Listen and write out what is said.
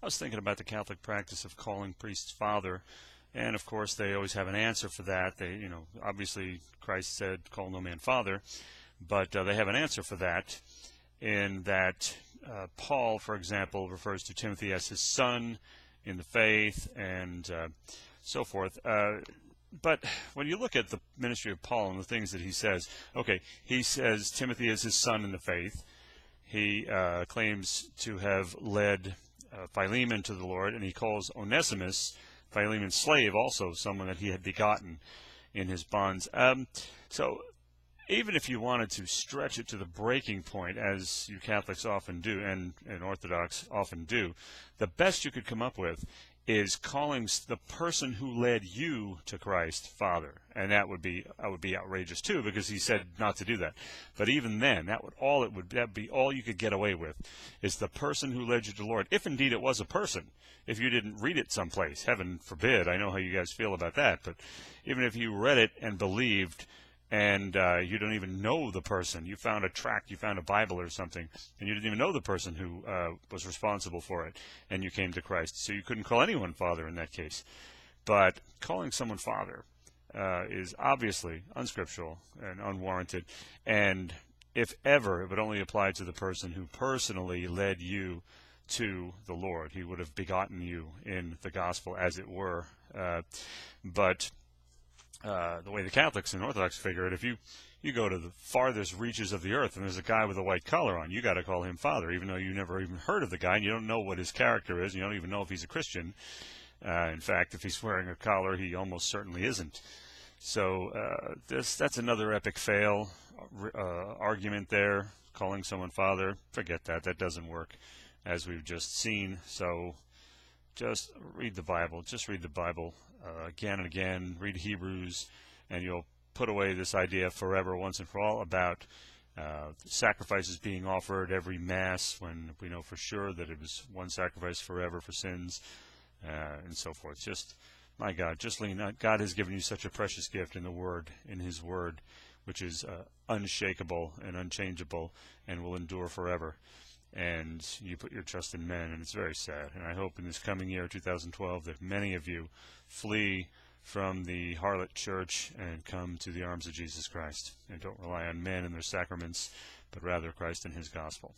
I was thinking about the Catholic practice of calling priests father, and of course they always have an answer for that. They, obviously Christ said, "Call no man father," but they have an answer for that, in that Paul, for example, refers to Timothy as his son in the faith, and so forth. But when you look at the ministry of Paul and the things that he says, okay, he says Timothy is his son in the faith. He claims to have led Philemon to the Lord, and he calls Onesimus, Philemon's slave, also someone that he had begotten in his bonds. So even if you wanted to stretch it to the breaking point, as you Catholics often do, and Orthodox often do, the best you could come up with is calling the person who led you to Christ Father, and that would be outrageous too, because he said not to do that. But even then, that would be all you could get away with, is the person who led you to the Lord, if indeed it was a person. If you didn't read it someplace, heaven forbid, I know how you guys feel about that, but even if you read it and believed, and you don't even know the person, you found a tract, you found a Bible or something, and you didn't even know the person who was responsible for it, and you came to Christ. So you couldn't call anyone father in that case. But calling someone father is obviously unscriptural and unwarranted, and if ever, it would only apply to the person who personally led you to the Lord. He would have begotten you in the gospel, as it were. But the way the Catholics and Orthodox figure it, if you go to the farthest reaches of the earth and there's a guy with a white collar on, you got to call him father, even though you never even heard of the guy and you don't know what his character is, and you don't even know if he's a Christian. In fact, if he's wearing a collar, he almost certainly isn't. So that's another epic fail argument there, calling someone father. Forget that. That doesn't work, as we've just seen. So just read the Bible. Just read the Bible again and again. Read Hebrews, and you'll put away this idea forever, once and for all, about sacrifices being offered every Mass, when we know for sure that it was one sacrifice forever for sins, and so forth. Just, my God, just lean on. God has given you such a precious gift in the Word, in His Word, which is unshakable and unchangeable and will endure forever. And you put your trust in men, and it's very sad. And I hope in this coming year, 2012, that many of you flee from the harlot church and come to the arms of Jesus Christ, and don't rely on men and their sacraments, but rather Christ and His gospel.